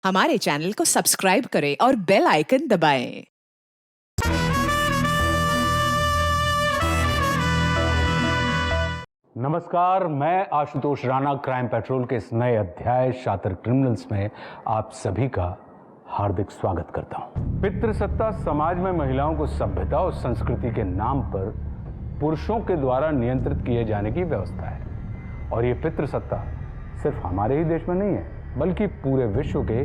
हमारे चैनल को सब्सक्राइब करें और बेल आइकन दबाएं। नमस्कार, मैं आशुतोष राणा क्राइम पेट्रोल के इस नए अध्याय शातिर क्रिमिनल्स में आप सभी का हार्दिक स्वागत करता हूं। पितृसत्ता समाज में महिलाओं को सभ्यता और संस्कृति के नाम पर पुरुषों के द्वारा नियंत्रित किए जाने की व्यवस्था है और ये पितृसत्ता सिर्फ हमारे ही देश में नहीं है बल्कि पूरे विश्व के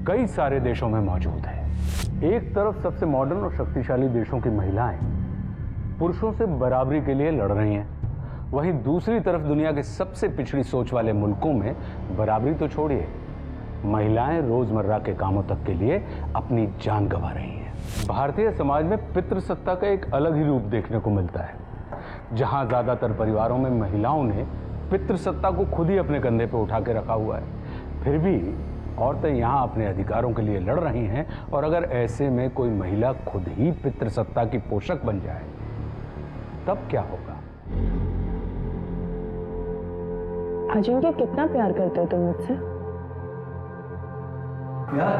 कई सारे देशों में मौजूद है। एक तरफ सबसे मॉडर्न और शक्तिशाली देशों की महिलाएं पुरुषों से बराबरी के लिए लड़ रही हैं, वहीं दूसरी तरफ दुनिया के सबसे पिछड़ी सोच वाले मुल्कों में बराबरी तो छोड़िए, महिलाएं रोजमर्रा के कामों तक के लिए अपनी जान गंवा रही हैं। भारतीय समाज में पितृसत्ता का एक अलग ही रूप देखने को मिलता है, जहां ज्यादातर परिवारों में महिलाओं ने पितृसत्ता को खुद ही अपने कंधे पर उठा के रखा हुआ है। फिर भी औरतें यहाँ अपने अधिकारों के लिए लड़ रही हैं और अगर ऐसे में कोई महिला खुद ही पितृसत्ता की पोषक बन जाए तब क्या होगा? अजिंक्य, कितना प्यार करते हो तुम मुझसे? प्यार?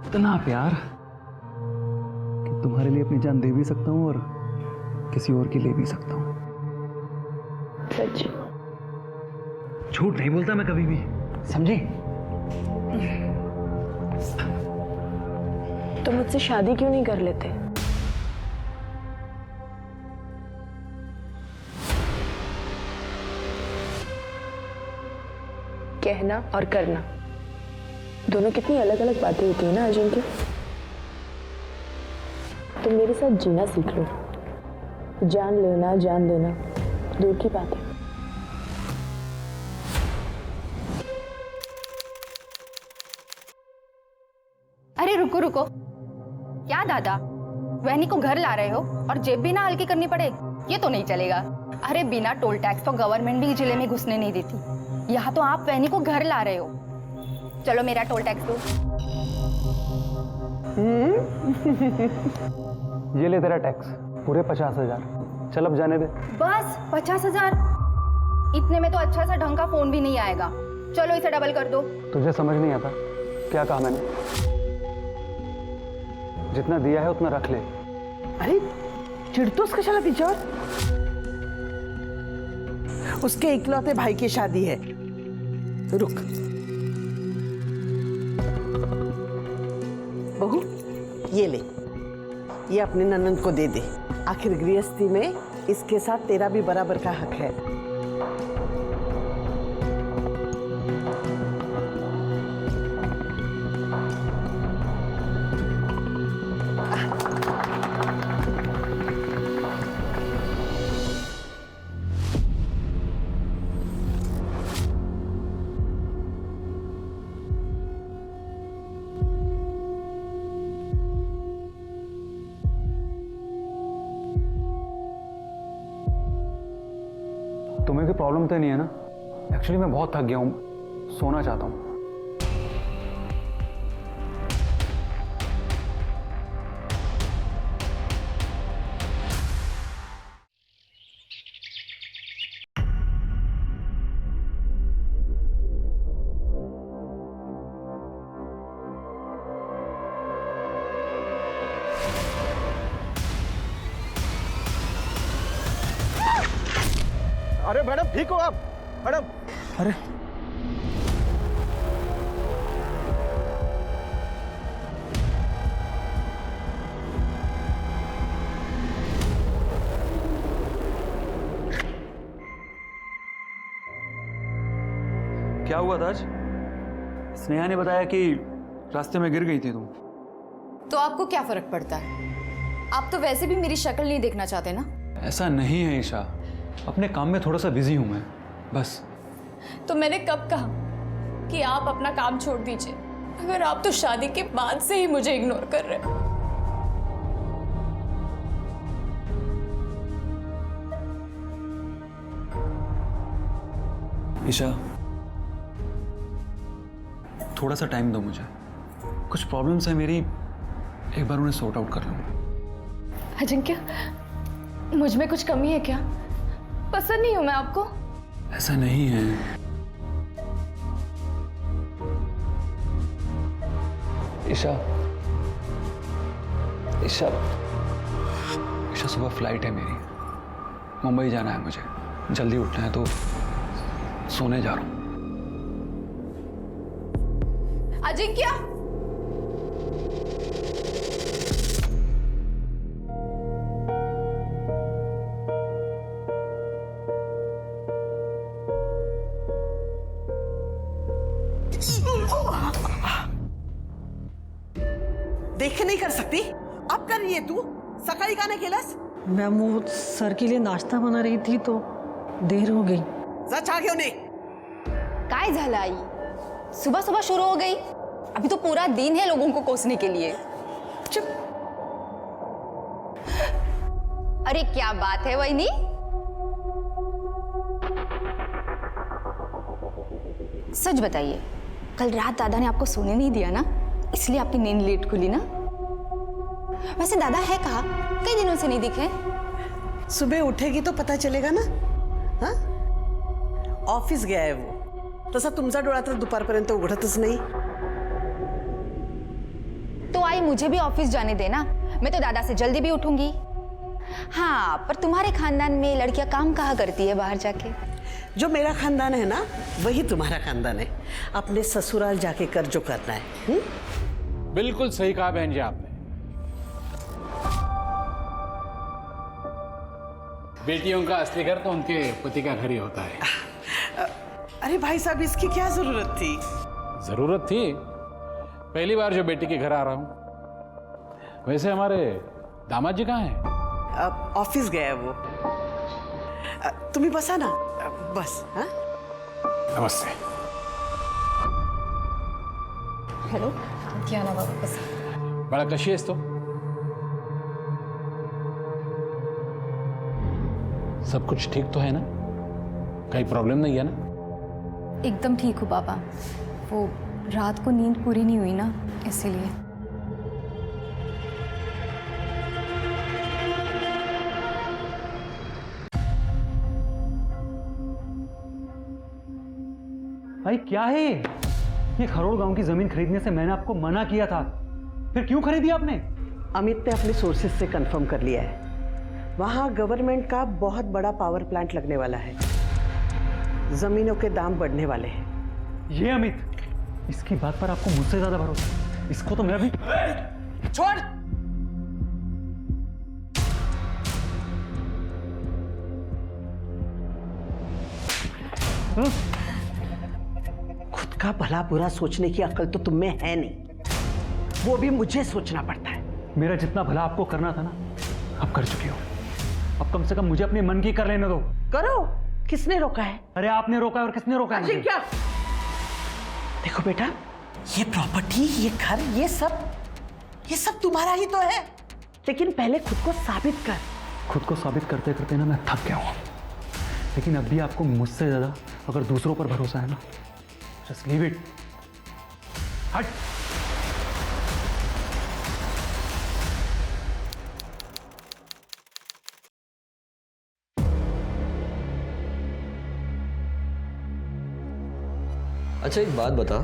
इतना प्यार कि तुम्हारे लिए अपनी जान दे भी सकता हूं और किसी और की ले भी सकता हूं। सच? झूठ नहीं बोलता मैं कभी भी, समझी? तुम मुझसे शादी क्यों नहीं कर लेते? कहना और करना दोनों कितनी अलग अलग बातें होती है ना अजिंक्य। तुम मेरे साथ जीना सीख लो। जान लेना जान देना दूर की बात है। अरे रुको रुको, क्या दादा, वहनी को घर ला रहे हो और जेब भी ना हल्की करनी पड़े? ये तो नहीं चलेगा। अरे बिना टोल टैक्स तो गवर्नमेंट भी जिले में घुसने नहीं देती। यहाँ तो आप वहनी को घर ला रहे हो। चलो मेरा टोल टैक्स दो। ये ले तेरा टैक्स, पूरे 50,000। चल अब जाने दे। बस 50,000? इतने में तो अच्छा सा ढंग का फोन भी नहीं आएगा। चलो इसे डबल कर दो। तुझे समझ नहीं आता क्या कहा मैंने? जितना दिया है उतना रख ले। अरे चिढ़तोस कशाला तिच्यावर? उसके इकलौते भाई की शादी है। रुक बहू, ये ले, ये अपने ननंद को दे दे। आखिर गृहस्थी में इसके साथ तेरा भी बराबर का हक है। तुम्हें कोई प्रॉब्लम तो नहीं है ना? एक्चुअली मैं बहुत थक गया हूं, सोना चाहता हूं। अरे मैडम, ठीक हो आप? मैडम, अरे क्या हुआ ताज? स्नेहा ने बताया कि रास्ते में गिर गई थी तुम। तो आपको क्या फर्क पड़ता है? आप तो वैसे भी मेरी शक्ल नहीं देखना चाहते ना। ऐसा नहीं है ईशा, अपने काम में थोड़ा सा बिजी हूं मैं, बस। तो मैंने कब कहा कि आप अपना काम छोड़ दीजिए? अगर आप तो शादी के बाद से ही मुझे इग्नोर कर रहे हो। ईशा, थोड़ा सा टाइम दो मुझे, कुछ प्रॉब्लम्स है मेरी, एक बार उन्हें सॉर्ट आउट कर लूं। अजिंक्य, मुझ में कुछ कमी है क्या? पसंद नहीं हूं मैं आपको? ऐसा नहीं है, ईशा ईशा ईशा सुबह फ्लाइट है मेरी, मुंबई जाना है मुझे, जल्दी उठना है तो सोने जा रहा हूं। अजिंक्य, देख नहीं कर सकती? अब कर रही है तू? सकाळी का नाही केलंस? मैम वो सर के लिए नाश्ता बना रही थी तो देर हो गई। जा चहा घेऊन ये। काय झालं आई? सुबह सुबह शुरू हो गई? अभी तो पूरा दिन है लोगों को कोसने के लिए। चुप। अरे क्या बात है वहीनी? सच बताइए, कल रात दादा ने आपको सोने नहीं दिया ना, इसलिए आपकी नींद लेट खुली ना? वैसे दादा है कहाँ? कई दिनों से नहीं दिखे। सुबह उठेगी तो पता चलेगा ना। हाँ, ऑफिस गया है वो। तसा तुमचा डोळा तर दुपारपर्यंत उघडतच नाही। तो आई मुझे भी ऑफिस जाने देना, मैं तो दादा से जल्दी भी उठूंगी। हाँ, पर तुम्हारे खानदान में लड़कियां काम कहाँ करती है बाहर जाके? जो मेरा खानदान है ना, वही तुम्हारा खानदान है। अपने ससुराल जाके कर जो करना है। बिल्कुल सही कहा बहन जी आपने। बेटियों का असली घर तो उनके पति का घर ही होता है। अरे भाई साहब, इसकी क्या जरूरत थी? जरूरत थी, पहली बार जो बेटी के घर आ रहा हूं। वैसे हमारे दामाद जी कहाँ हैं? ऑफिस गया है वो। तुम्ही बसा ना, बस। हाँ, नमस्ते। हेलो, क्या ना बाबा, बस बड़ा कशी आहेस तो? सब कुछ ठीक तो है ना? कहीं प्रॉब्लम नहीं है ना? एकदम ठीक हूँ बाबा। वो रात को नींद पूरी नहीं हुई ना, इसीलिए। भाई क्या है ये खरोड़ गांव की जमीन खरीदने से मैंने आपको मना किया था, फिर क्यों खरीदी आपने? अमित ने अपने सोर्सेज से कंफर्म कर लिया है। वहां गवर्नमेंट का बहुत बड़ा पावर प्लांट लगने वाला है। जमीनों के दाम बढ़ने वाले हैं। ये अमित, इसकी बात पर आपको मुझसे ज्यादा भरोसा है। इसको तो मैं अभी छोड़। खुद का भला बुरा सोचने की अक्ल तो तुम में है नहीं, वो भी मुझे सोचना पड़ता है। मेरा जितना भला आपको करना था ना, अब कर चुके हो। अब कम से कम मुझे अपने मन की कर लेने दो। करो। किसने रोका है? अरे आपने रोका है, और किसने रोका है मुझे? क्या? देखो बेटा, ये प्रॉपर्टी, ये घर, ये सब तुम्हारा ही तो है। लेकिन पहले खुद को साबित कर। खुद को साबित करते करते ना मैं थक गया हूं। लेकिन अब भी आपको मुझसे ज्यादा अगर दूसरों पर भरोसा है ना, जस्ट लीव इट। हट। अच्छा एक बात बता,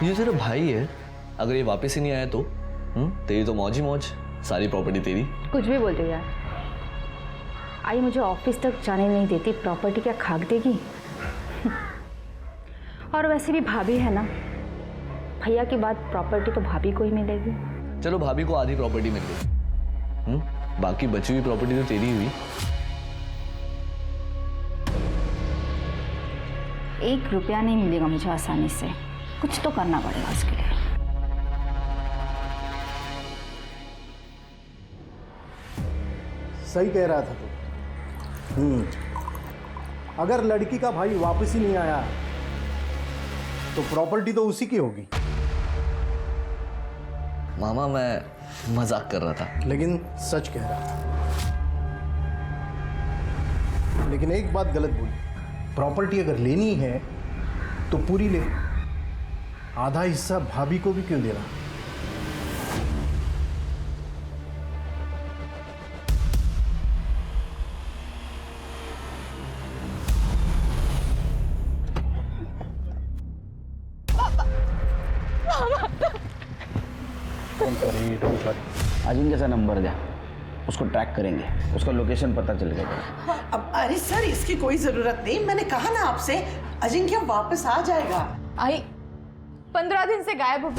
ये तेरा भाई है, अगर ये वापस ही नहीं आया तो तेरी तो मौज ही मौज, सारी प्रॉपर्टी तेरी। कुछ भी बोलते हो यार। आई मुझे ऑफिस तक जाने नहीं देती, प्रॉपर्टी क्या खाक देगी? और वैसे भी भाभी है ना, भैया की बात प्रॉपर्टी तो भाभी को ही मिलेगी। चलो भाभी को आधी प्रॉपर्टी मिल गई, बाकी बची हुई प्रॉपर्टी तो तेरी हुई। 1 रुपया नहीं मिलेगा मुझे आसानी से, कुछ तो करना पड़ेगा उसके लिए। सही कह रहा था तू। अगर लड़की का भाई वापस ही नहीं आया तो प्रॉपर्टी तो उसी की होगी। मामा मैं मजाक कर रहा था। लेकिन सच कह रहा था। लेकिन एक बात गलत बोली, प्रॉपर्टी अगर लेनी है तो पूरी ले, आधा हिस्सा भाभी को भी क्यों दे रहा? मामा, डोंट वरी। अजिंक्य का नंबर दे, उसको ट्रैक करेंगे, उसका लोकेशन पता चल जाएगा। अब अरे सर इसकी कोई जरूरत नहीं, मैंने कहा ना आपसे अजिंक्य वापस आ जाएगा। आई 15 दिन से गायब हो,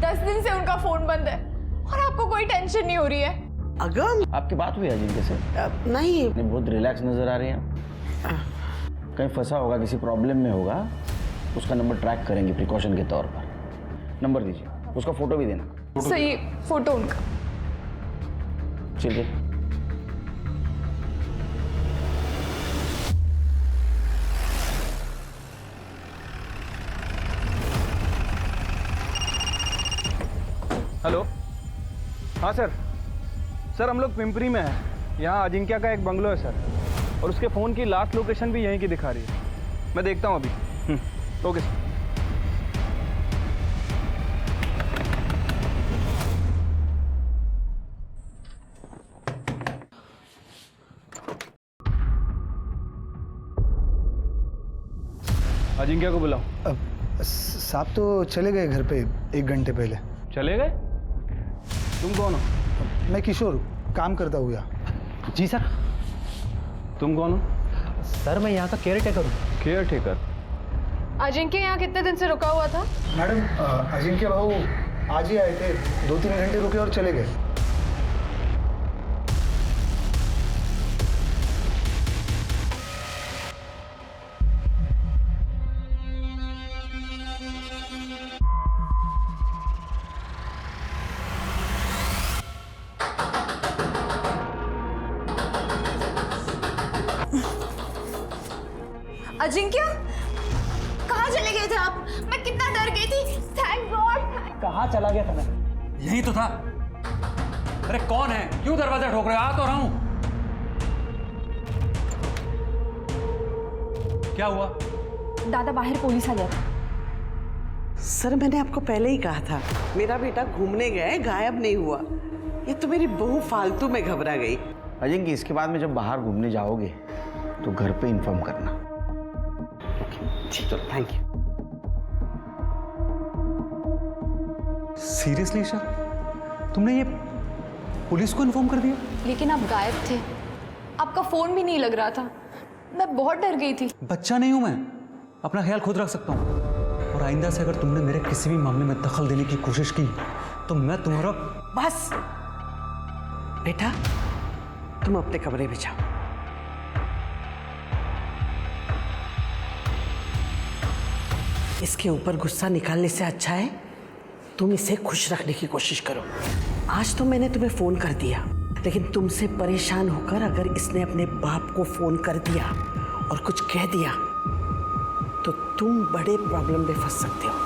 10 दिन से उनका फोन बंद है और आपको कोई टेंशन नहीं हो रही है? अगम आपकी बात हुई अजिंक्य से? नहीं। बहुत रिलैक्स नजर आ रही हैं। कहीं फंसा होगा, किसी प्रॉब्लम में होगा, उसका नंबर ट्रैक करेंगे प्रिकॉशन के तौर पर। नंबर दीजिए, उसका फोटो भी देना। सही फोटो उनका। चलिए। हेलो, हाँ सर। सर हम लोग पिंपरी में हैं। यहाँ अजिंक्य का एक बंगलो है सर, और उसके फ़ोन की लास्ट लोकेशन भी यहीं की दिखा रही है। मैं देखता हूँ अभी। Okay sir. अजिंक्य को बुलाओ। साहब तो चले गए घर पे 1 घंटे पहले। चले गए? तुम कौन हो? मैं किशोर, काम करता हूँ यहाँ। जी सर। तुम कौन हो? सर मैं यहाँ का केयर टेकर हूँ। Caretaker? अजिंक्य यहाँ कितने दिन से रुका हुआ था? मैडम अजिंक्य भाऊ आज ही आए थे, 2-3 घंटे रुके और चले गए। अजिंक्य कहाँ चले गए थे आप? मैं कितना डर गई थी। Thank God. कहाँ चला गया था मैं? यही तो था। अरे कौन है? क्यों दरवाजा ठोक रहे हो? आ तो रहा हूं। क्या हुआ? दादा बाहर पुलिस आ गया था। सर मैंने आपको पहले ही कहा था, मेरा बेटा घूमने गया है, गायब नहीं हुआ। ये तो मेरी बहू फालतू में घबरा गई। अजिंक्य इसके बाद में जब बाहर घूमने जाओगे तो घर पे इन्फॉर्म करना। चलो थैंक यू। सीरियसली सर, तुमने ये पुलिस को इन्फॉर्म कर दिया? लेकिन आप गायब थे, आपका फोन भी नहीं लग रहा था। मैं बहुत डर गई थी। बच्चा नहीं हूं मैं, अपना ख्याल खुद रख सकता हूं। और आइंदा से अगर तुमने मेरे किसी भी मामले में दखल देने की कोशिश की तो मैं तुम्हारा। बस बेटा, तुम अपने कमरे में जाओ। इसके ऊपर गुस्सा निकालने से अच्छा है तुम इसे खुश रखने की कोशिश करो। आज तो मैंने तुम्हें फोन कर दिया, लेकिन तुमसे परेशान होकर अगर इसने अपने बाप को फोन कर दिया और कुछ कह दिया तो तुम बड़े प्रॉब्लम में फंस सकते हो।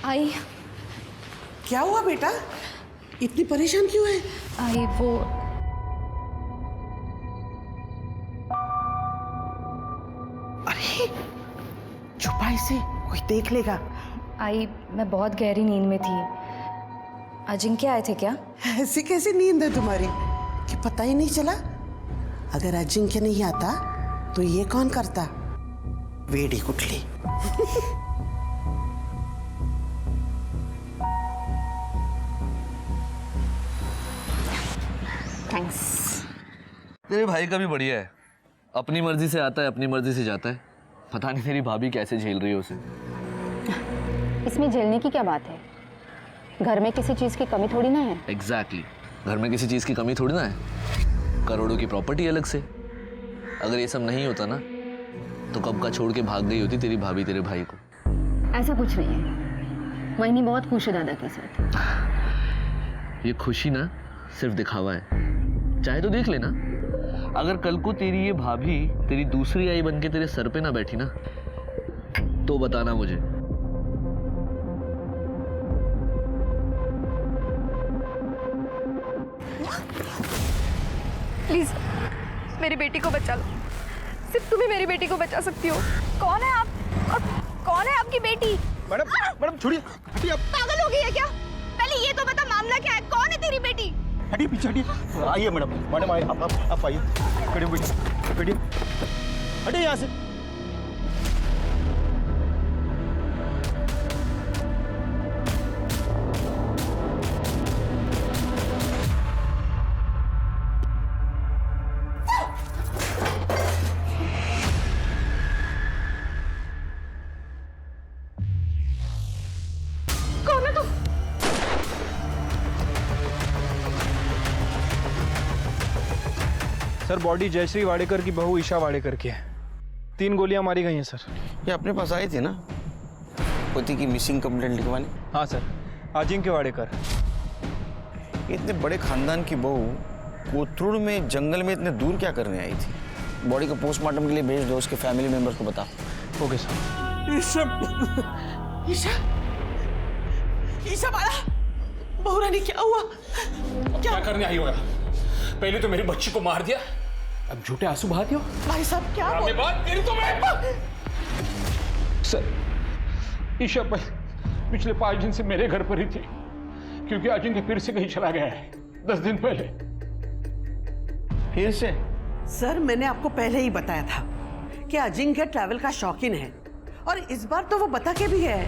आई, क्या हुआ बेटा, इतनी परेशान क्यों है? आई वो अरे छुपाई से कोई देख लेगा। आई मैं बहुत गहरी नींद में थी। अजिंक्य आए थे क्या? ऐसी कैसी नींद है तुम्हारी कि पता ही नहीं चला? अगर अजिंक्य नहीं आता तो ये कौन करता? वेड़ी कुटली। थैंक्स। तेरे भाई का भी बढ़िया है, अपनी मर्जी से आता है, अपनी मर्जी से जाता है। पता नहीं तेरी भाभी कैसे झेल रही है उसे। इसमें झेलने की क्या बात है? घर में किसी चीज की कमी थोड़ी ना है। एग्जैक्टली, घर में किसी चीज की कमी थोड़ी ना है। करोड़ों की प्रॉपर्टी अलग से। अगर ये सब नहीं होता ना तो कब का छोड़ के भाग गई होती तेरी भाभी तेरे भाई को। ऐसा कुछ नहीं है, वहीनी बहुत खुश है दादा के साथ। ये खुशी ना सिर्फ दिखावा है, चाहे तो देख लेना। अगर कल को तेरी ये भाभी तेरी दूसरी आई बन के तेरे सर पे ना बैठी ना, तो बताना मुझे। प्लीज मेरी बेटी को बचा लो, सिर्फ तुम ही मेरी बेटी को बचा सकती हो। कौन है आप और कौन है आपकी बेटी? मैडम छोड़िए, हटिए आप। पागल हो गई है क्या? पहले ये तो बता मामला क्या है, कौन है तेरी बेटी? हटिए पीछे हटिए। आइए मैडम आइए, आप आइए। बैठिए बैठिए, हटिए यहाँ से। कौन है तुम? सर बॉडी जयश्री वाडेकर की बहू ईशा वाडेकर की है। 3 गोलियां मारी गई हैं सर। ये अपने पास आए थे ना पति की मिसिंग कंप्लेंट लिखवाने? हाँ सर, अजिंक्य वाडेकर। इतने बड़े खानदान की बहू कोथरूड में जंगल में इतने दूर क्या करने आई थी? बॉडी को पोस्टमार्टम के लिए भेज दो, उसके फैमिली मेंबर्स को बताओ। Okay sir. ईशा ईशा बाला, बहू रानी क्या हुआ? क्या करने आई होगा? पहले तो मेरी बच्ची को मार दिया, अब झूठे आंसू बहाती हो। भाई साहब क्या बोल? बात तेरी तो मैं। सर ईशा पिछले 5 दिन से मेरे घर पर ही थी, क्योंकि अजिंक्य फिर से कहीं चला गया है 10 दिन पहले। फिर से? सर मैंने आपको पहले ही बताया था कि अजिंक्य ट्रैवल का शौकीन है, और इस बार तो वो बता के भी है,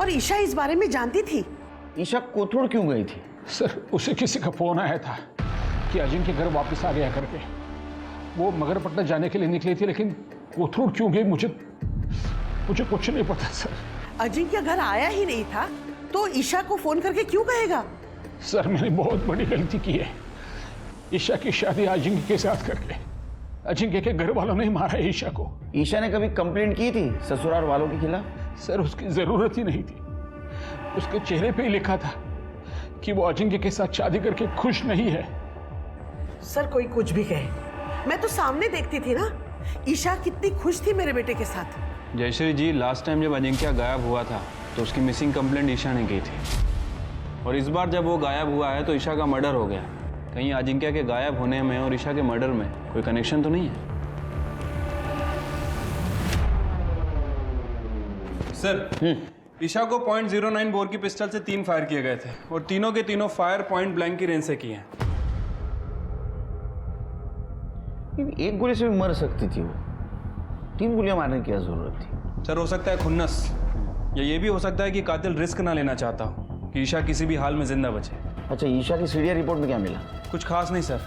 और ईशा इस बारे में जानती थी। ईशा कोथरूड क्यों गई थी? सर उसे किसी का फोन आया था कि अजिंक्य घर वापस आ गया करके। वो मगरपट्टा जाने के लिए निकली थी, लेकिन कोथरूड क्यों गई मुझे कुछ नहीं पता सर। अजिंक्य घर आया ही नहीं था तो ईशा को फोन करके क्यों कहेगा? सर मैंने बहुत बड़ी गलती की है। ईशा की शादी अजिंक्य के साथ करके अजिंक्य के घर वालों ने मारा है ईशा को। ईशा ने कभी कंप्लेंट की थी ससुराल वालों के खिलाफ? सर उसकी जरूरत ही नहीं थी, उसके चेहरे पे ही लिखा था कि वो अजिंक्य के साथ शादी करके खुश नहीं है। सर कोई कुछ भी कहे, मैं तो सामने देखती थी ना ईशा कितनी खुश थी मेरे बेटे के साथ। जयश्री जी, लास्ट टाइम जब अजिंक्य गायब हुआ था तो उसकी मिसिंग कंप्लेंट ईशा ने की थी, और इस बार जब वो गायब हुआ है तो ईशा का मर्डर हो गया। कहीं अजिंक्य के गायब होने में और ईशा के मर्डर में कोई कनेक्शन तो नहीं है? सर ईशा को .09 बोर की पिस्टल से 3 फायर किए गए थे, और तीनों के तीनों फायर पॉइंट ब्लैंक की रेंज से किए हैं। एक गोली से भी मर सकती थी वो, 3 गोलियां मारने की क्या जरूरत थी? सर हो सकता है खुन्नस, या ये भी हो सकता है कि कातिल रिस्क ना लेना चाहता हो कि ईशा किसी भी हाल में जिंदा बचे। अच्छा, ईशा की सीडीआर रिपोर्ट में क्या मिला? कुछ खास नहीं सर,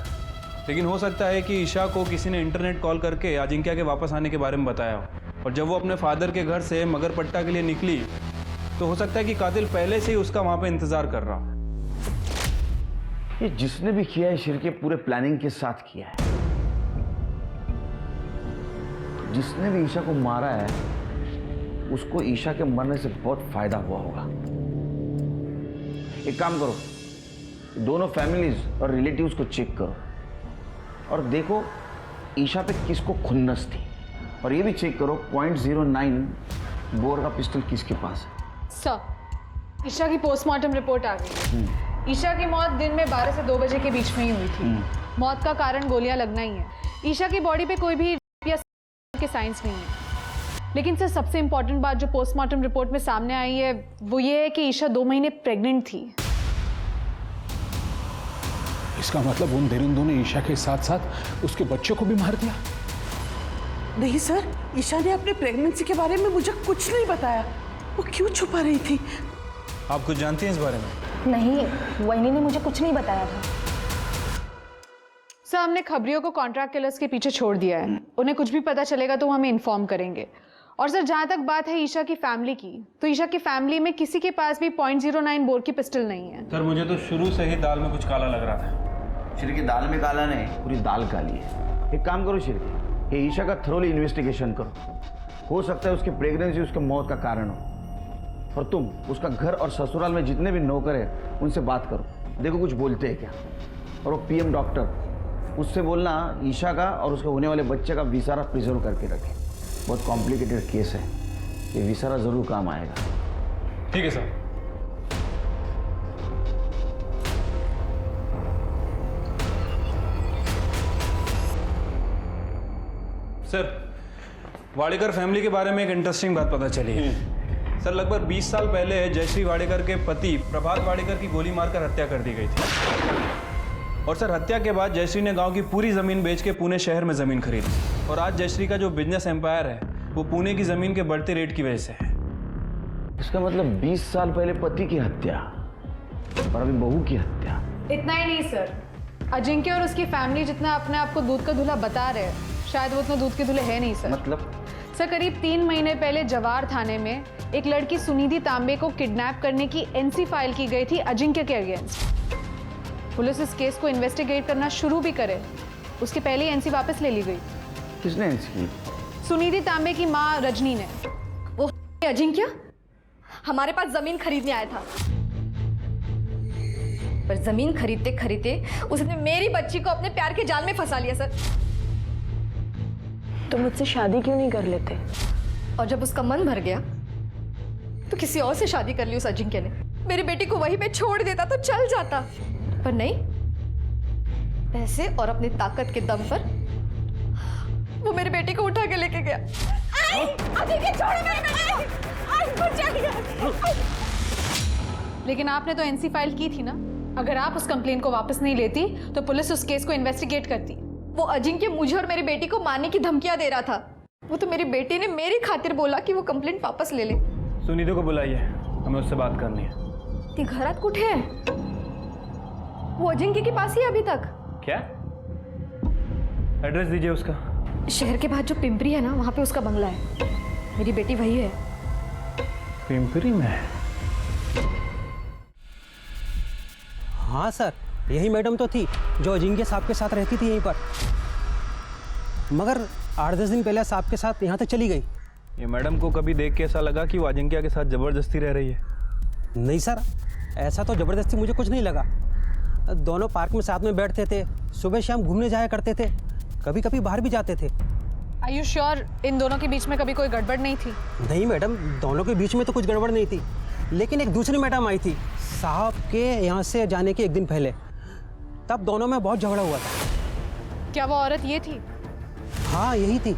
लेकिन हो सकता है कि ईशा को किसी ने इंटरनेट कॉल करके अजिंक्य के वापस आने के बारे में बताया हो, और जब वो अपने फादर के घर से मगरपट्टा के लिए निकली तो हो सकता है कि कातिल पहले से ही उसका वहां पे इंतजार कर रहा हो। ये जिसने भी किया है शिरके पूरे प्लानिंग के साथ किया है। जिसने भी ईशा को मारा है उसको ईशा के मरने से बहुत फायदा हुआ होगा। एक काम करो, दोनों फैमिलीज और रिलेटिव्स को चेक करो और देखो ईशा पे किसको खुन्नस थी, और ये भी चेक करो .09 बोर का पिस्टल किसके पास है। सर, ईशा की पोस्टमार्टम रिपोर्ट आ गई। ईशा की मौत दिन में 12 से 2 बजे के बीच में ही हुई थी। मौत का कारण गोलियां लगना ही है। ईशा की बॉडी पे कोई भी के साइंस नहीं है। लेकिन सर सबसे इंपॉर्टेंट बात जो पोस्टमार्टम रिपोर्ट में सामने आई है वो ये है कि ईशा 2 महीने प्रेग्नेंट थी। इसका मतलब उन दरिंदों ने ईशा के साथ साथ उसके बच्चे को भी मार दिया? नहीं सर, ईशा ने अपने प्रेगनेंसी के बारे में मुझे कुछ नहीं बताया। वो क्यों छुपा रही थी? आप कुछ जानती हैं इस बारे में? नहीं, वहीनी ने मुझे कुछ नहीं बताया था। सर हमने खबरियों को कॉन्ट्रैक्ट किलर्स के पीछे छोड़ दिया है। उन्हें कुछ भी पता चलेगा तो वो हमें इन्फॉर्म करेंगे। और सर जहाँ तक बात है ईशा की फैमिली की, तो ईशा की फैमिली में किसी के पास भी .09 बोर की पिस्टल नहीं है। सर मुझे तो शुरू से ही दाल में कुछ काला लग रहा था। शिरके दाल में काला नहीं, पूरी दाल काली है। एक काम करो शिरके, ये ईशा का थरोली इन्वेस्टिगेशन करो। हो सकता है उसकी प्रेगनेंसी उसके मौत का कारण हो। और तुम उसका घर और ससुराल में जितने भी नौकर हैं उनसे बात करो, देखो कुछ बोलते हैं क्या। और वो पीएम डॉक्टर, उससे बोलना ईशा का और उसके होने वाले बच्चे का विसारा प्रिजर्व करके रखे। बहुत कॉम्प्लिकेटेड केस है, ये विसारा जरूर काम आएगा। ठीक है सर। सर, वाडेकर फैमिली के बारे में एक इंटरेस्टिंग बात पता चली है। सर, लगभग 20 साल पहले जयश्री वाडेकर के पति प्रभात वाडेकर की गोली मारकर हत्या कर दी गई थी। और सर, हत्या के बाद जयश्री ने गांव की पूरी जमीन बेच के पुणे शहर में जमीन खरीदी। और आज जयश्री का जो बिजनेस एम्पायर है वो पुणे की जमीन के बढ़ते रेट की वजह से है। इसका मतलब 20 साल पहले पति की हत्या और अभी बहू की हत्या। इतना ही नहीं सर, अजिंक्य और उसकी फैमिली जितना अपने आप को दूध का दूल्हा बता रहे हैं, शायद वो उतना दूध के दूल्हे है नहीं सर। मतलब सर, करीब 3 महीने पहले जवार थाने में एक लड़की सुनिधि तांबे को किडनैप करने की एनसी फाइल की गई थी अजिंक्य के अगेंस्ट। पुलिस इस केस को इन्वेस्टिगेट करना शुरू भी करे उसके पहले ही एनसी वापस ले ली गई। किसने एनसी की? सुनिधि तांबे की माँ रजनी ने। वो अजिंक्य हमारे पास जमीन खरीदने आया था, पर जमीन खरीदते खरीदते उसने मेरी बच्ची को अपने प्यार के जाल में फंसा लिया सर। तो मुझसे शादी क्यों नहीं कर लेते? और जब उसका मन भर गया तो किसी और से शादी कर ली उस अजिंक्य ने। मेरी बेटी को वहीं पे छोड़ देता तो चल जाता, पर नहीं, पैसे और अपनी ताकत के दम पर वो मेरी बेटी को उठा के लेके गया। अजिंक्य छोड़ मेरी बेटी। लेकिन आपने तो एनसी फाइल की थी ना। अगर आप उस कंप्लेन को वापस नहीं लेती तो पुलिस उस केस को इन्वेस्टिगेट करती। वो अजिंक्य मुझे और मेरी बेटी को मारने की धमकियां दे रहा था। वो तो मेरी बेटी ने मेरी खातिर बोला कि वो कंप्लेंट वापस ले ले। सुनिधि को बुलाइए, हमें उससे बात करनी है। ती घरात कुठे है? वो अजिंक्य के पास ही है अभी तक। क्या? एड्रेस दीजिए उसका। शहर के बाद जो पिंपरी है ना, वहाँ पे उसका बंगला है। मेरी बेटी वही है। पिंपरी में? हाँ सर, यही मैडम तो थी जो अजिंक्य साहब के साथ रहती थी यहीं पर, मगर 8-10 दिन पहले साहब के साथ यहाँ तक चली गई। ये मैडम को कभी देख के ऐसा लगा कि वो अजिंक्य के साथ जबरदस्ती रह रही है? नहीं सर, ऐसा तो ज़बरदस्ती मुझे कुछ नहीं लगा। दोनों पार्क में साथ में बैठते थे, सुबह शाम घूमने जाया करते थे, कभी कभी बाहर भी जाते थे। Are you sure इन दोनों के बीच में कभी कोई गड़बड़ नहीं थी? नहीं मैडम, दोनों के बीच में तो कुछ गड़बड़ नहीं थी, लेकिन एक दूसरी मैडम आई थी साहब के यहाँ से जाने के एक दिन पहले, तब दोनों में बहुत झगड़ा हुआ था। क्या वो औरत ये थी? हाँ यही थी।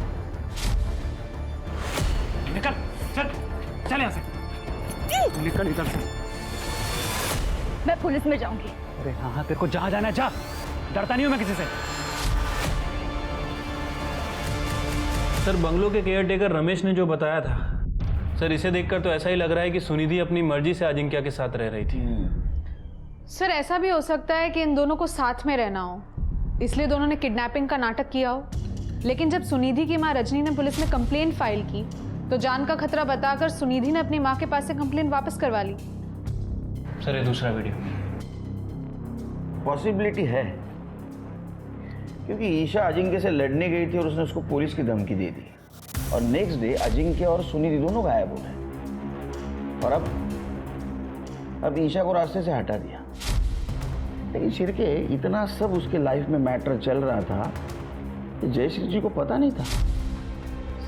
निकल, चल यहाँ से। निकल से। मैं पुलिस में जाऊंगी। अरे हाँ, तेरे को जहाँ जाना है जा, डरता नहीं हूँ मैं किसी से। सर, बंगलो के केयरटेकर रमेश ने जो बताया था, सर इसे देखकर तो ऐसा ही लग रहा है कि सुनिधि अपनी मर्जी से अजिंक्य के साथ रह रही थी। सर, ऐसा भी हो सकता है कि इन दोनों को साथ में रहना हो, इसलिए दोनों ने किडनैपिंग का नाटक किया हो। लेकिन जब सुनिधि की माँ रजनी ने पुलिस में कंप्लेंट फाइल की तो जान का खतरा बताकर सुनिधि ने अपनी माँ के पास से कंप्लेंट वापस करवा ली। सर, ये दूसरा वीडियो। पॉसिबिलिटी है, क्योंकि ईशा अजिंक्य से लड़ने गई थी और उसने उसको पुलिस की धमकी दे दी, और नेक्स्ट डे अजिंक्य और सुनिधि दोनों गायब हो गए, और अब ईशा को रास्ते से हटा दिया। लेकिन शिरके, इतना सब उसके लाइफ में मैटर चल रहा था कि जयश्री जी को पता नहीं था।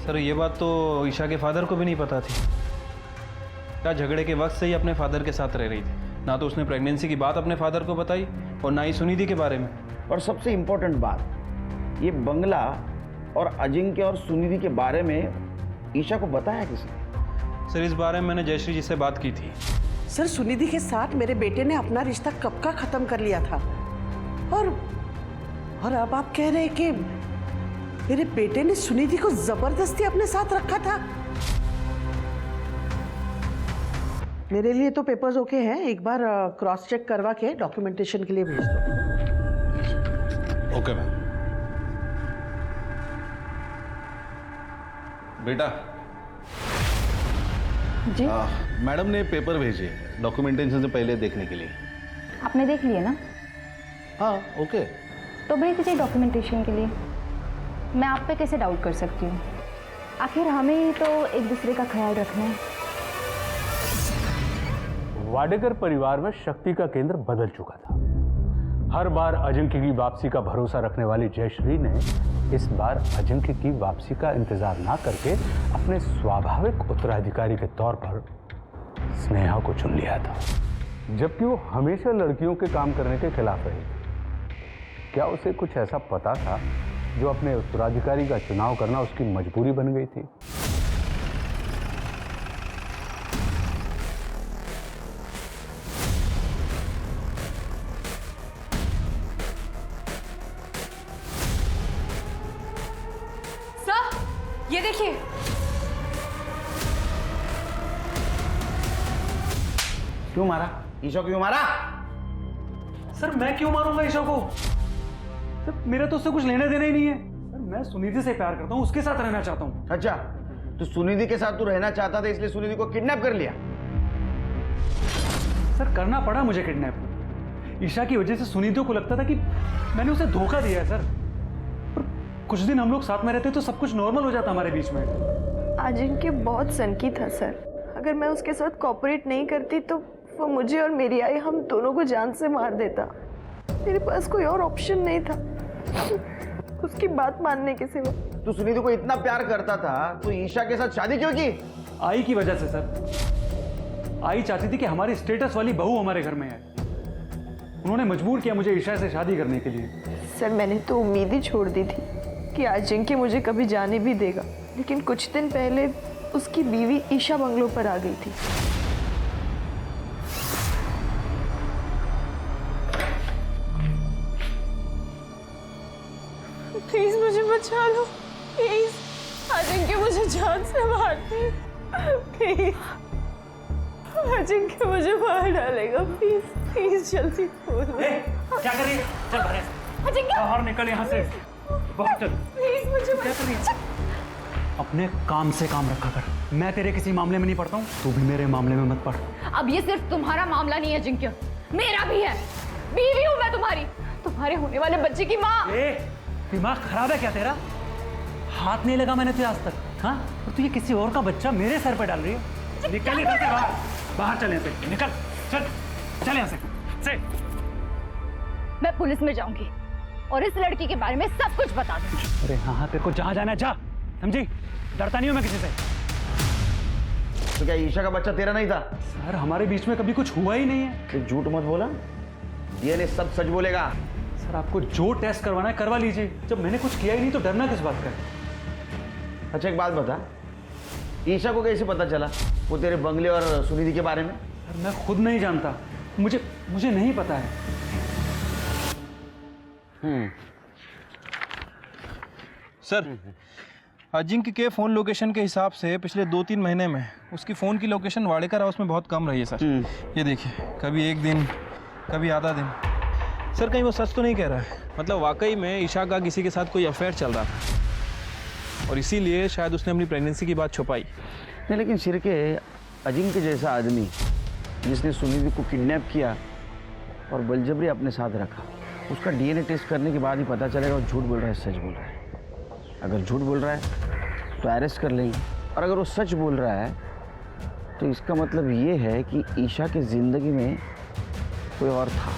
सर, ये बात तो ईशा के फादर को भी नहीं पता थी। क्या झगड़े के वक्त से ही अपने फादर के साथ रह रही थी। ना तो उसने प्रेगनेंसी की बात अपने फादर को बताई और ना ही सुनिधि के बारे में। और सबसे इम्पोर्टेंट बात, ये बंगला और अजिंक्य और सुनिधि के बारे में ईशा को बताया किसने? सर, इस बारे में मैंने जयश्री जी से बात की थी। सर, सुनिधि के साथ मेरे बेटे ने अपना रिश्ता कब का खत्म कर लिया था, और अब आप कह रहे हैं कि मेरे बेटे ने सुनिधि को जबरदस्ती अपने साथ रखा था। मेरे लिए तो पेपर्स ओके हैं, एक बार क्रॉस चेक करवा के डॉक्यूमेंटेशन के लिए भेज दो। Okay ma'am. बेटा जी मैडम ने पेपर भेजे डॉक्यूमेंटेशन से पहले देखने के लिए। आपने देख लिया ना? हाँ ओके। तो भेज दीजिए डॉक्यूमेंटेशन के लिए। मैं आप पे कैसे डाउट कर सकती हूँ? आखिर हमें ही तो एक दूसरे का ख्याल रखना है। वाडेकर परिवार में शक्ति का केंद्र बदल चुका था। हर बार अजिंक्य की वापसी का भरोसा रखने वाली जयश्री ने इस बार अजिंक्य की वापसी का इंतजार ना करके अपने स्वाभाविक उत्तराधिकारी के तौर पर स्नेहा को चुन लिया था, जबकि वो हमेशा लड़कियों के काम करने के खिलाफ रही थी। क्या उसे कुछ ऐसा पता था जो अपने उत्तराधिकारी का चुनाव करना उसकी मजबूरी बन गई थी? सर ये देखिए, क्यों मारा ईशा, क्यों मारा? सर मैं क्यों मारूंगा ईशा को? सर मेरा तो उससे कुछ लेना देना ही नहीं है। सर मैं सुनिधि से प्यार करता हूँ, उसके साथ रहना चाहता हूँ। अच्छा, तो सुनिधि के साथ तू रहना चाहता था इसलिए सुनिधि को किडनैप कर लिया? सर करना पड़ा मुझे किडनैप। ईशा की वजह से सुनिधि को लगता था कि मैंने उसे धोखा दिया है। सर पर कुछ दिन हम लोग साथ में रहते तो सब कुछ नॉर्मल हो जाता हमारे बीच में। अजिंक्य बहुत सनकी था सर। अगर मैं उसके साथ कोऑपरेट नहीं करती तो वो मुझे और मेरी आई हम दोनों को जान से मार देता। मेरे पास कोई और ऑप्शन नहीं था उसकी बात मानने के सिवा। तू सुनिधि को इतना प्यार करता था तो ईशा के साथ शादी क्यों की? आई की वजह से सर। आई चाहती थी कि हमारी स्टेटस वाली बहू हमारे घर में है। उन्होंने मजबूर किया मुझे ईशा से शादी करने के लिए। सर मैंने तो उम्मीद ही छोड़ दी थी कि अजिंक्य मुझे कभी जाने भी देगा, लेकिन कुछ दिन पहले उसकी बीवी ईशा बंगलों पर आ गई थी। प्लीज मुझे बचा लो, प्लीज। अजिंक्य मुझे जान से मार दे, प्लीज। अजिंक्य मुझे मार डालेगा, प्लीज प्लीज जल्दी बोलो। क्या कर रही है? चल बाहर। अजिंक्य बाहर निकल यहाँ से। बाहर चल। प्लीज मुझे क्या कर रही है? अपने काम से काम रखा कर। मैं तेरे किसी मामले में नहीं पड़ता हूँ, तू भी मेरे मामले में मत पड़। अब ये सिर्फ तुम्हारा मामला नहीं है अजिंक्य, मेरा भी है। बीवी हूँ मैं तुम्हारी, तुम्हारे होने वाले बच्चे की माँ। दिमाग खराब है क्या तेरा? हाथ नहीं लगा मैंने तुझे आज तक। हाँ, और तू ये किसी और का बच्चा मेरे सर पे डाल रही है। निकल यहाँ से बाहर। बाहर चल यहाँ से, निकल। चल चल यहाँ से। मैं पुलिस में जाऊंगी और इस लड़की के बारे में सब कुछ बता दूंगी। अरे हाँ, तेरे को जहाँ जाना है जा, समझी? डरता नहीं हूँ मैं किसी से। तो क्या ईशा का बच्चा तेरा नहीं था? सर हमारे बीच में कभी कुछ हुआ ही नहीं है। तो झूठ मत बोला, डीएनए सब सच बोलेगा। सर आपको जो टेस्ट करवाना है करवा लीजिए, जब मैंने कुछ किया ही नहीं तो डरना किस बात का? अच्छा एक बात बता, ईशा को कैसे पता चला वो तेरे बंगले और सुनिधि के बारे में? सर मैं खुद नहीं जानता, मुझे नहीं पता है। सर अजिंक्य के फ़ोन लोकेशन के हिसाब से पिछले 2-3 महीने में उसकी फ़ोन की लोकेशन वाडेकर हाउस में बहुत कम रही है सर। ये देखिए, कभी एक दिन, कभी आधा दिन। सर कहीं वो सच तो नहीं कह रहा है? मतलब वाकई में ईशा का किसी के साथ कोई अफेयर चल रहा था और इसीलिए शायद उसने अपनी प्रेगनेंसी की बात छुपाई। नहीं, लेकिन सिरके अजिंक्य जैसा आदमी जिसने सुनिधि को किडनैप किया और बलजबरी अपने साथ रखा, उसका डीएनए टेस्ट करने के बाद ही पता चलेगा वो झूठ बोल रहा है सच बोल रहा है। अगर झूठ बोल रहा है तो अरेस्ट कर लेंगे, और अगर वो सच बोल रहा है तो इसका मतलब ये है कि ईशा की ज़िंदगी में कोई और था।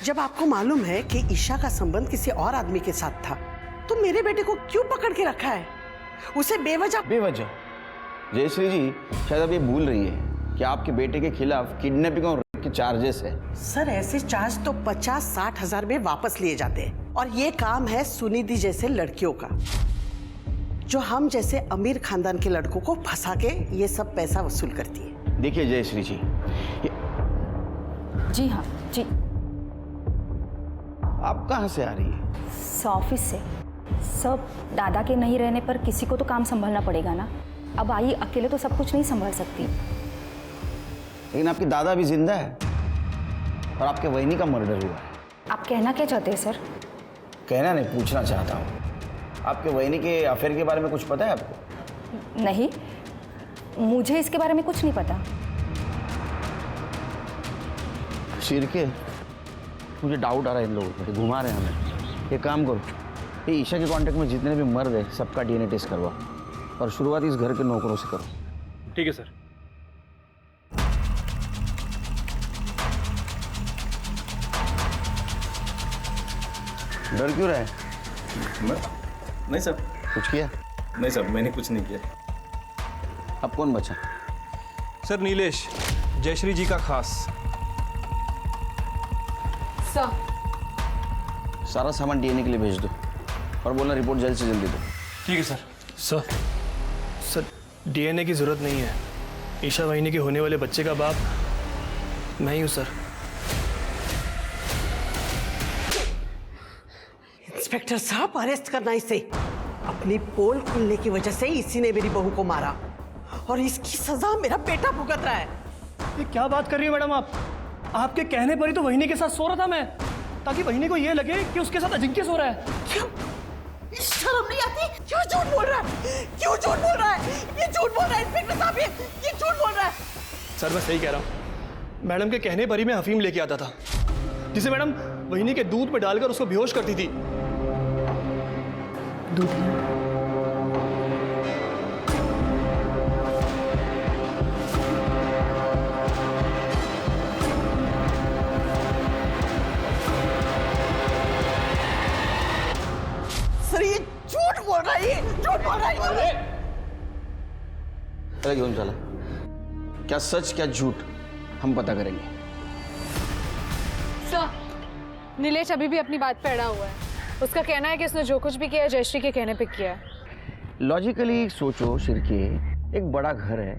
जब आपको मालूम है कि ईशा का संबंध किसी और आदमी के साथ था तो मेरे बेटे को क्यों पकड़ के रखा है? उसे बेवजह जयश्री जी शायद अब ये भूल रही है कि आपके बेटे के खिलाफ किडनैपिंग और रेप के चार्जेस है। सर ऐसे चार्ज तो 50-60 हजार में वापस लिए जाते हैं, और ये काम है सुनिधि जैसे लड़कियों का, जो हम जैसे अमीर खानदान के लड़कों को फंसा के ये सब पैसा वसूल करती है। देखिए जयश्री जी, जी हाँ जी। आप कहाँ से आ रही है? ऑफिस से। सब दादा के नहीं रहने पर किसी को तो काम संभालना पड़ेगा ना। अब आई अकेले तो सब कुछ नहीं संभाल सकती। लेकिन आपकी दादा भी जिंदा है और आपके वहिनी का मर्डर हुआ है। आप कहना क्या चाहते हैं सर? कहना नहीं, पूछना चाहता हूँ। आपके वहिनी के अफेयर के बारे में कुछ पता है आपको? नहीं, मुझे इसके बारे में कुछ नहीं पता। शिरके, मुझे डाउट आ रहा है इन लोगों पर, घुमा रहे हैं हमें। एक काम करो, ये ईशा के कांटेक्ट में जितने भी मर्द है सबका डीएनए टेस्ट करवा और शुरुआत इस घर के नौकरों से करो। ठीक है सर। डर क्यों रहा है? नहीं सर, कुछ किया? नहीं सर, मैंने कुछ नहीं किया। अब कौन बचा? सर नीलेश, जयश्री जी का खास। सर सारा सामान डीएनए के लिए भेज दो और बोलना रिपोर्ट जल्द से जल्दी दो। ठीक है सर। सर डीएनए की जरूरत नहीं है। ईशा वाहिनी के होने वाले बच्चे का बाप मैं ही हूँ सर। इंस्पेक्टर साहब, अरेस्ट करना इसे। अपनी पोल खुलने की वजह से इसी ने मेरी बहू को मारा और इसकी सजा मेरा बेटा भुगत रहा है। ये क्या बात कर रही है मैडम आप? आपके कहने पर ही तो वहिनी के साथ सो रहा था मैं, ताकि वहिनी को ये लगे कि उसके साथ अजिंक्य सो रहा है। क्यों? शर्म नहीं आती? क्यों झूठ बोल रहा है? क्यों झूठ बोल रहा है? ये झूठ बोल रहा है इंस्पेक्टर साहब, ये झूठ बोल रहा है। सर मैं सही कह रहा हूँ। मैडम के कहने पर ही मैं अफीम लेके आता था, जिसे मैडम वहिनी के दूध में डालकर उसको बेहोश करती थी। सर ये झूठ बोल रहा है, ये झूठ बोल रहा है। अरे क्यों चला? क्या सच क्या झूठ हम पता करेंगे। सर नीलेश अभी भी अपनी बात पे अड़ा हुआ है। उसका कहना है कि उसने जो कुछ भी किया है जयश्री के कहने पे किया है। लॉजिकली सोचो शिरके, एक बड़ा घर है,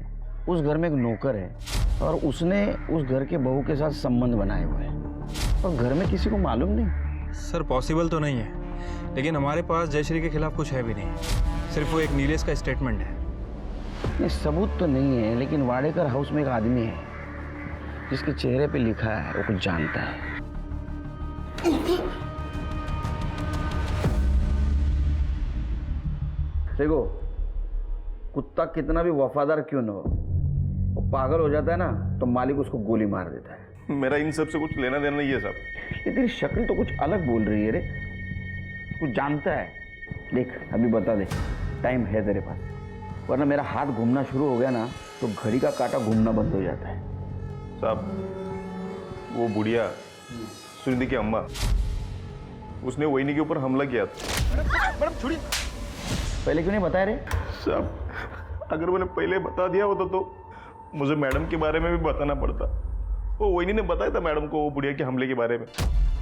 उस घर में एक नौकर है और उसने उस घर के बहू के साथ संबंध बनाए हुए हैं और घर में किसी को मालूम नहीं। सर पॉसिबल तो नहीं है, लेकिन हमारे पास जयश्री के खिलाफ कुछ है भी नहीं। सिर्फ वो एक नीलेश का स्टेटमेंट है। नहीं, सबूत तो नहीं है, लेकिन वाडेकर हाउस में एक आदमी है जिसके चेहरे पे लिखा है वो कुछ जानता है। देखो, कुत्ता कितना भी वफादार क्यों न हो, वो पागल हो जाता है ना तो मालिक उसको गोली मार देता है। मेरा इन सब से कुछ लेना देना नहीं है साहब। ये तेरी शक्ल तो कुछ अलग बोल रही है रे, कुछ जानता है। देख अभी बता दे, टाइम है तेरे पास, वरना मेरा हाथ घूमना शुरू हो गया ना तो घड़ी का कांटा घूमना बंद हो जाता है। साहब वो बुढ़िया सुनिधि की अम्मा, उसने वहिनी के ऊपर हमला किया था। मैडम छोड़िए। पहले क्यों नहीं बताया रे? साहब अगर मैंने पहले बता दिया होता तो मुझे मैडम के बारे में भी बताना पड़ता। वो वहिनी ने बताया था मैडम को वो बुढ़िया के हमले के बारे में।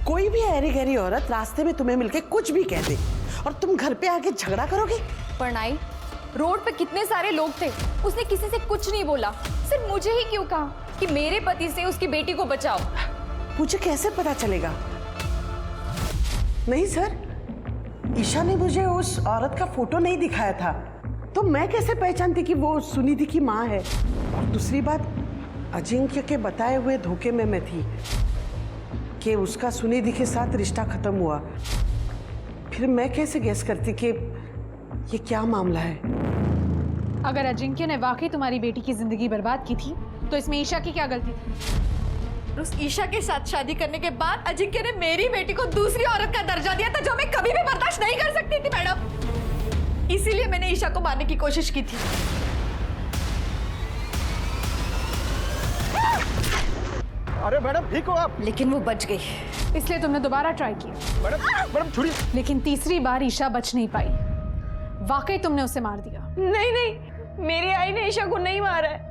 कोई भी ऐरी गहरी औरत रास्ते में तुम्हें मिलके कुछ भी कह दे और तुम घर पे आके झगड़ा करोगे? परनाई, रोड पे कितने सारे लोग थे, उसने किसी से कुछ नहीं बोला, सिर्फ मुझे ही क्यों कहा कि मेरे पति से उसकी बेटी को बचाओ। मुझे कैसे पता चलेगा? नहीं सर, ईशा ने मुझे उस औरत का फोटो नहीं दिखाया था, तो मैं कैसे पहचानती कि वो सुनिधि की माँ है? और दूसरी बात, अजिंक्य के बताए हुए धोखे में मैं थी कि उसका सुनिधि के साथ रिश्ता खत्म हुआ। फिर मैं कैसे गेस करती कि ये क्या मामला है? अगर अजिंक्य ने वाकई तुम्हारी बेटी की जिंदगी बर्बाद की थी तो इसमें ईशा की क्या गलती थी? उस ईशा के साथ शादी करने के बाद अजिंक्य ने मेरी बेटी को दूसरी औरत का दर्जा दिया था, जो मैं कभी भी बर्दाश्त नहीं कर सकती थी मैडम। इसीलिए मैंने ईशा को मारने की कोशिश की थी। अरे मैडम ठीक हो आप? लेकिन वो बच गई, इसलिए तुमने दोबारा ट्राई किया। मैडम छोड़िए। लेकिन तीसरी बार ईशा बच नहीं पाई, वाकई तुमने उसे मार दिया। नहीं नहीं, मेरी आई ने ईशा को नहीं मारा है।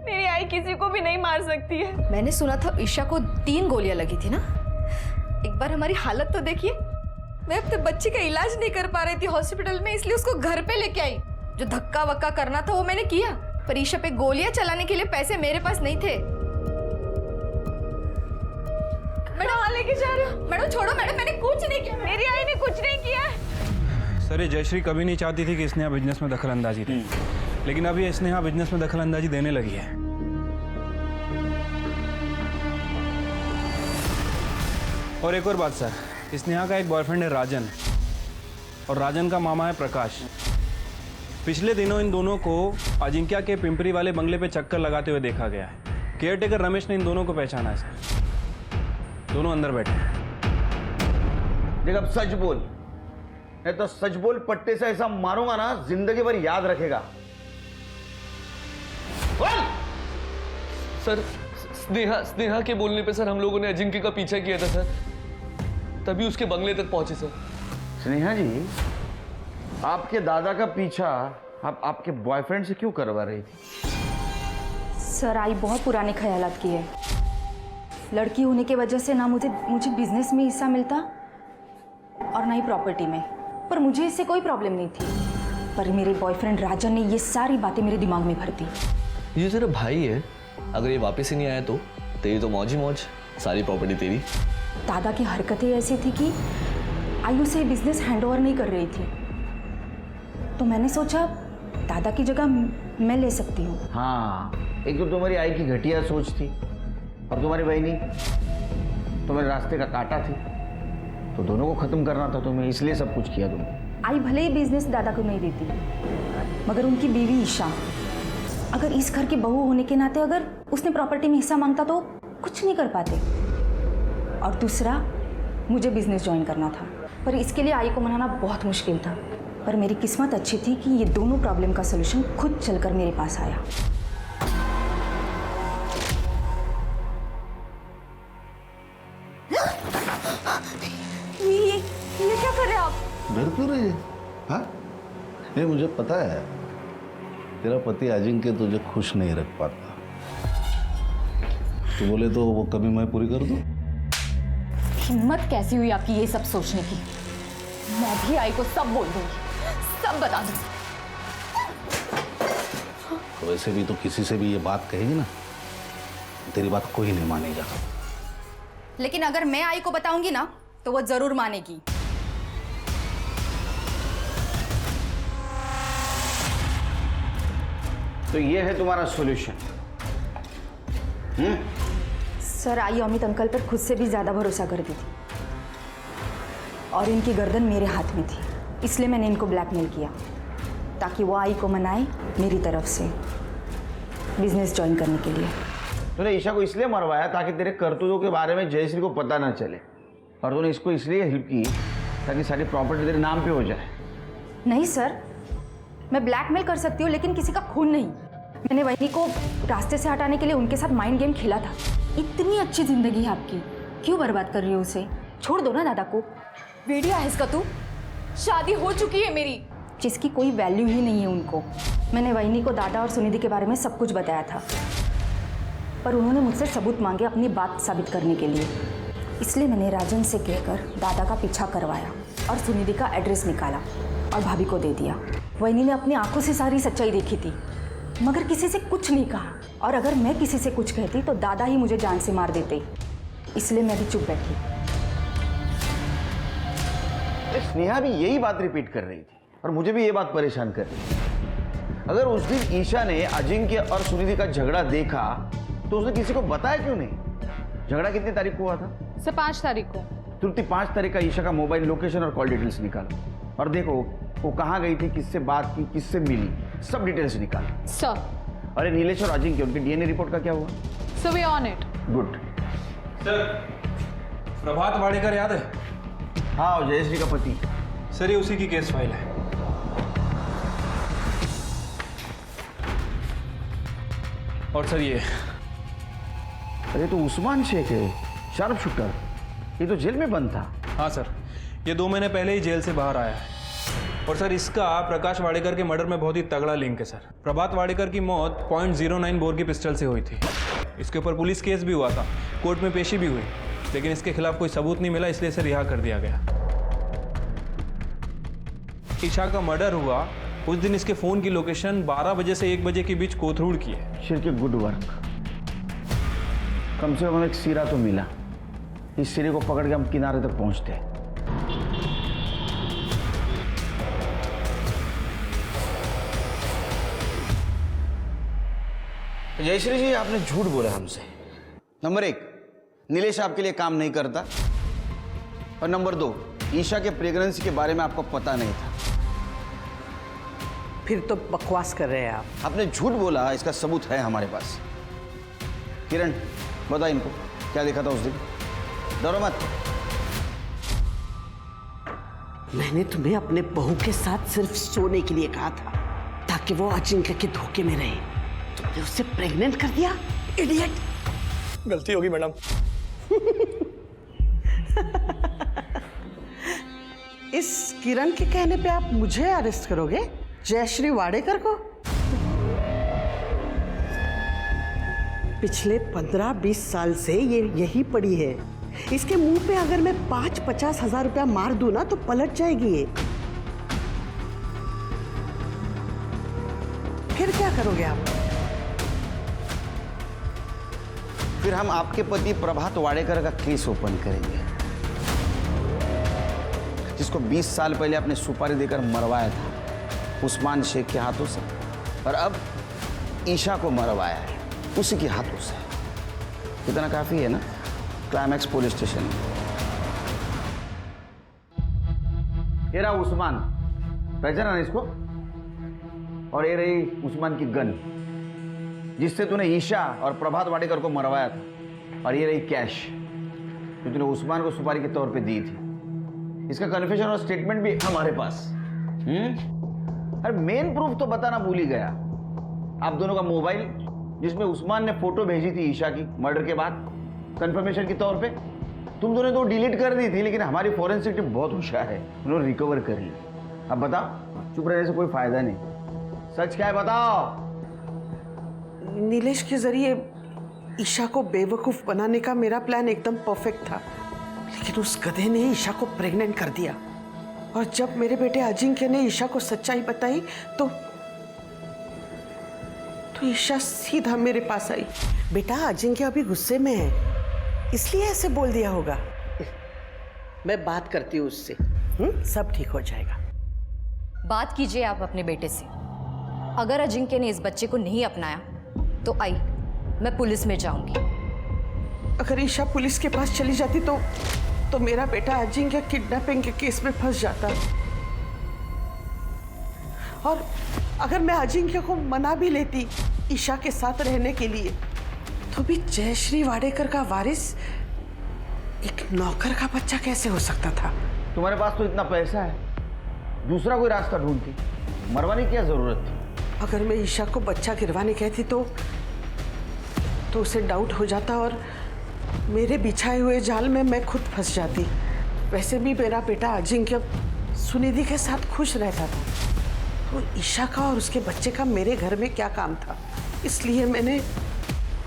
मेरी आई किसी को भी नहीं मार सकती है। मैंने सुना था ईशा को 3 गोलियां लगी थी ना? एक बार हमारी हालत तो देखिए, मैं अपने बच्चे का इलाज नहीं कर पा रही थी हॉस्पिटल में, इसलिए उसको घर पे लेके आई। जो धक्का वक्का करना था वो मैंने किया, पर ईशा पे गोलियां चलाने के लिए पैसे मेरे पास नहीं थे। मैडम लेके जा रहे हो? मैडम छोड़ो मैडम, मैंने कुछ नहीं किया, मेरी आई ने कुछ नहीं किया। सर ये जयश्री कभी नहीं चाहती थी कि स्नेहा बिजनेस में दखल अंदाजी दे, लेकिन अब ये स्नेहा बिजनेस में दखल अंदाजी देने लगी है। और एक और बात सर, स्नेहा का एक बॉयफ्रेंड है राजन, और राजन का मामा है प्रकाश। पिछले दिनों इन दोनों को अजिंक्या के पिंपरी वाले बंगले पे चक्कर लगाते हुए देखा गया है। केयरटेकर रमेश ने इन दोनों को पहचाना है सर। दोनों अंदर बैठे हैं। देख अब सच बोल, नहीं तो सच बोल, पट्टे से ऐसा मारूंगा ना जिंदगी भर याद रखेगा। बोल। सर स्नेहा के बोलने पे सर हम लोगों ने अजिंक्य का पीछा किया था सर, तभी उसके बंगले तक पहुंचे सर। स्नेहा जी, आपके दादा का पीछा आप आपके बॉयफ्रेंड से क्यों करवा रही थी? सर आई बहुत पुराने ख्यालात की है। लड़की होने की वजह से ना मुझे बिजनेस में हिस्सा मिलता और ना ही प्रॉपर्टी में, पर मुझे इससे कोई प्रॉब्लम नहीं थी। पर मेरे बॉयफ्रेंड राजन ने ये सारी बातें मेरे दिमाग में भर दी। ये तेरा भाई है, अगर ये वापस ही नहीं आया तो तेरी तो मौज ही मौज, सारी प्रॉपर्टी तेरी। दादा की हरकतें ऐसी थी कि आयु से बिजनेस हैंडओवर नहीं कर रही थी, तो मैंने सोचा दादा की जगह मैं ले सकती हूँ। हाँ, एक तो तुम्हारी आई की घटिया सोच थी और तुम्हारी बहनी तुम्हारे रास्ते का कांटा थी, तो दोनों को खत्म करना था तुम्हें, इसलिए सब कुछ किया तुमने। आई भले ही बिजनेस दादा को नहीं देती, मगर उनकी बीवी ईशा, अगर इस घर की बहू होने के नाते अगर उसने प्रॉपर्टी में हिस्सा मांगता तो कुछ नहीं कर पाते। और दूसरा, मुझे बिजनेस ज्वाइन करना था, पर इसके लिए आई को मनाना बहुत मुश्किल था। पर मेरी किस्मत अच्छी थी कि ये दोनों प्रॉब्लम का सलूशन खुद चलकर मेरे पास आया। ये क्या कर रहे हैं आप? डर क्यों रही है? हाँ? नहीं, मुझे पता है तेरा पति अजिंक्य तुझे खुश नहीं रख पाता। तो बोले तो वो कभी मैं पूरी कर दूं? हिम्मत कैसी हुई आपकी ये सब सोचने की? मैं भी आई को सब बोल दूंगी, सब बता दूंगी। तो वैसे भी तो किसी से भी ये बात कहेगी ना, तेरी बात कोई नहीं मानेगा। लेकिन अगर मैं आई को बताऊंगी ना तो वो जरूर मानेगी। तो ये है तुम्हारा सॉल्यूशन? सर, आई अमित अंकल पर खुद से भी ज्यादा भरोसा करती थी और इनकी गर्दन मेरे हाथ में थी, इसलिए मैंने इनको ब्लैकमेल किया ताकि वो आई को मनाए मेरी तरफ से बिजनेस ज्वाइन करने के लिए। तूने ईशा को इसलिए मरवाया ताकि तेरे करतूतों के बारे में जयश्री को पता ना चले, और तूने इसको इसलिए हेल्प की ताकि सारी प्रॉपर्टी तेरे नाम पे हो जाए। नहीं सर, मैं ब्लैकमेल कर सकती हूँ लेकिन किसी का खून नहीं। मैंने वही को रास्ते से हटाने के लिए उनके साथ माइंड गेम खेला था। इतनी अच्छी जिंदगी है आपकी, क्यों बर्बाद कर रही हो उसे? छोड़ दो ना दादा को। वेडिया है इसका तू, शादी हो चुकी है मेरी। जिसकी कोई वैल्यू ही नहीं है उनको। मैंने वहीनी को दादा और सुनिधि के बारे में सब कुछ बताया था, पर उन्होंने मुझसे सबूत मांगे अपनी बात साबित करने के लिए। इसलिए मैंने राजन से कहकर दादा का पीछा करवाया और सुनिधि का एड्रेस निकाला और भाभी को दे दिया। वहीनी ने अपनी आंखों से सारी सच्चाई देखी थी, मगर किसी से कुछ नहीं कहा, और अगर मैं किसी से कुछ कहती तो दादा ही मुझे जान से मार देते, इसलिए मैं भी चुप बैठी। स्नेहा भी यही बात रिपीट कर रही थी और मुझे भी ये बात परेशान कर रही थी। अगर उस दिन ईशा ने अजिंक्य और सुनिधि का झगड़ा देखा तो उसने किसी को बताया क्यों नहीं? झगड़ा कितनी तारीख को हुआ था? सर 5 तारीख को। तुरंत 5 तारीख का ईशा का मोबाइल लोकेशन और कॉल डिटेल्स निकालो और देखो वो कहाँ गई थी, किससे बात की, किससे मिली, सब डिटेल्स निकालो। सर। अरे नीलेश और अजिंक्य, उनके डीएनए रिपोर्ट का क्या हुआ? Sir we on it. Good. Sir, Prabhat Wadekar याद है? हाँ, जयश्री का पति। सर ये उसी की केस फाइल है। और सर ये, अरे तो उस्मान शेख है, शार्प शूटर। ये तो जेल में बंद था। हाँ सर, ये 2 महीने पहले ही जेल से बाहर आया है। और सर इसका प्रकाश वाडेकर के मर्डर में बहुत ही तगड़ा लिंक है सर। प्रभात वाडेकर की मौत .09 बोर की पिस्टल से हुई थी। इसके ऊपर पुलिस केस भी हुआ था, कोर्ट में पेशी भी हुई, लेकिन इसके खिलाफ कोई सबूत नहीं मिला, इसलिए इसे रिहा कर दिया गया। ईशा का मर्डर हुआ उस दिन इसके फोन की लोकेशन 12 बजे से 1 बजे के बीच कोथरूड की है। Shirke good work. कम से कम एक सिरा तो मिला। इस सिरे को पकड़ के हम किनारे तक पहुंचते हैं। जयश्री जी, आपने झूठ बोला हमसे। नंबर 1, नीलेश आपके लिए काम नहीं करता, और नंबर 2, ईशा के प्रेगनेंसी के बारे में आपको पता नहीं था। फिर तो बकवास कर रहे हैं आप। आपने झूठ बोला, इसका सबूत है हमारे पास। किरण, बता इनको क्या देखा था उस दिन। डरो मत। मैंने तुम्हें अपने बहू के साथ सिर्फ सोने के लिए कहा था ताकि वो अजिंक्य के धोखे में रहे। तुमने उससे प्रेग्नेंट कर दिया, इडियट। गलती होगी मैडम। इस किरण के कहने पे आप मुझे अरेस्ट करोगे, जयश्री वाडेकर को? पिछले 15-20 साल से ये यही पड़ी है। इसके मुंह पे अगर मैं 5-50 हजार रुपया मार दूं ना तो पलट जाएगी ये। फिर क्या करोगे आप? फिर हम आपके पति प्रभात वाडेकर का केस ओपन करेंगे, जिसको 20 साल पहले आपने सुपारी देकर मरवाया था उस्मान शेख के हाथों से, और अब ईशा को मरवाया है उसी के हाथों से। कितना काफी है ना क्लाइमैक्स पुलिस स्टेशन में। ये रहा उस्मान, पहचाना ना इसको? और ये रही उस्मान की गन जिससे तूने ईशा और प्रभात वाडेकर को मरवाया था, और ये रही कैश जो तूने उस्मान को सुपारी के तौर पे दी थी। इसका कन्फेशन और स्टेटमेंट भी हमारे पास। अरे मेन प्रूफ तो बताना भूल ही गया, आप दोनों का मोबाइल जिसमें उस्मान ने फोटो भेजी थी ईशा की मर्डर के बाद कंफर्मेशन के तौर पे। तुम दोनों तो डिलीट कर दी थी, लेकिन हमारी फॉरेंसिक टीम बहुत होशियार है, उन्होंने रिकवर कर ली। अब बताओ, चुप रहने से कोई फायदा नहीं, सच क्या है बताओ। नीलेश के जरिए ईशा को बेवकूफ बनाने का मेरा प्लान एकदम परफेक्ट था, लेकिन उस गधे ने ईशा को प्रेग्नेंट कर दिया। और जब मेरे बेटे अजिंक्य ने ईशा को सच्चाई बताई तो ईशा सीधा मेरे पास आई। बेटा अजिंक्य अभी गुस्से में है, इसलिए ऐसे बोल दिया होगा। मैं बात करती हूँ उससे, सब ठीक हो जाएगा। बात कीजिए आप अपने बेटे से। अगर अजिंक्य ने इस बच्चे को नहीं अपनाया तो आई, मैं पुलिस में जाऊंगी। अगर ईशा पुलिस के पास चली जाती तो मेरा बेटा अजिंक्य किडनैपिंग के केस में फंस जाता। और अगर मैं अजिंक्य को मना भी लेती ईशा के साथ रहने के लिए, तो भी जयश्री वाडेकर का वारिस एक नौकर का बच्चा कैसे हो सकता था? तुम्हारे पास तो इतना पैसा है, दूसरा कोई रास्ता ढूंढती, मरवाने की क्या जरूरत थी? अगर मैं ईशा को बच्चा गिरवाने कहती तो उसे डाउट हो जाता और मेरे बिछाए हुए जाल में मैं खुद फंस जाती। वैसे भी मेरा बेटा अजिंक्य सुनिधि के साथ खुश रहता था, तो ईशा का और उसके बच्चे का मेरे घर में क्या काम था? इसलिए मैंने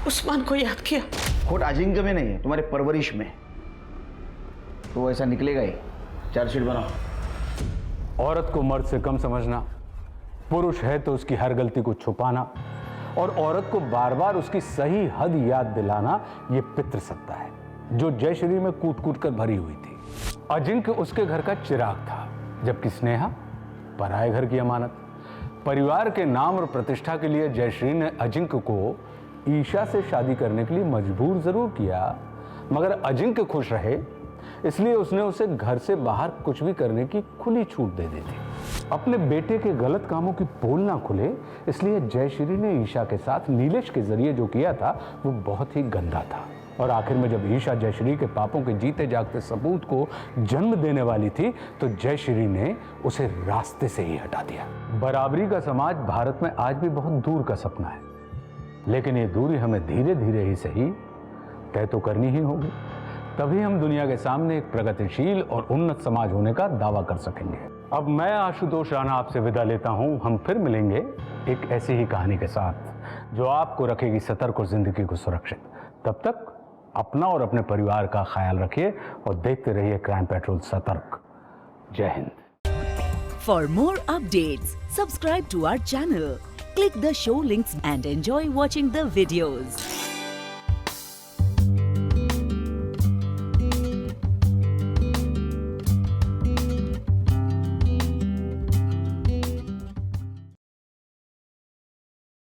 उस्मान को याद किया। खोट अजिंक्य में नहीं है, तुम्हारे परवरिश में। तो ऐसा निकलेगा ही। चार्जशीट बनाओ। औरत को मर्द से कम समझना, पुरुष है तो उसकी हर गलती को छुपाना, और औरत को बार बार उसकी सही हद याद दिलाना, ये पितृसत्ता है जो जयश्री में कूट कूट कर भरी हुई थी। अजिंक्य उसके घर का चिराग था, जबकि स्नेहा पराये घर की अमानत। परिवार के नाम और प्रतिष्ठा के लिए जयश्री ने अजिंक्य को ईशा से शादी करने के लिए मजबूर जरूर किया, मगर अजिंक्य खुश रहे इसलिए उसने उसे घर से बाहर कुछ भी करने की खुली छूट दे दी थी। अपने बेटे के गलत कामों की पोल ना खुले, इसलिए जयश्री ने ईशा के साथ नीलेश के जरिए जो किया था वो बहुत ही गंदा था। और आखिर में जब ईशा जयश्री के पापों के जीते जागते सबूत को जन्म देने वाली थी तो जयश्री ने उसे रास्ते से ही हटा दिया। बराबरी का समाज भारत में आज भी बहुत दूर का सपना है, लेकिन ये दूरी हमें धीरे धीरे ही सही तय तो करनी ही होगी, तभी हम दुनिया के सामने एक प्रगतिशील और उन्नत समाज होने का दावा कर सकेंगे। अब मैं आशुतोष राणा आपसे विदा लेता हूं। हम फिर मिलेंगे एक ऐसी ही कहानी के साथ जो आपको रखेगी सतर्क और जिंदगी को सुरक्षित। तब तक अपना और अपने परिवार का ख्याल रखिए और देखते रहिए क्राइम पेट्रोल सतर्क। जय Hind. For more updates, subscribe to our channel, click the show links and enjoy watching the videos.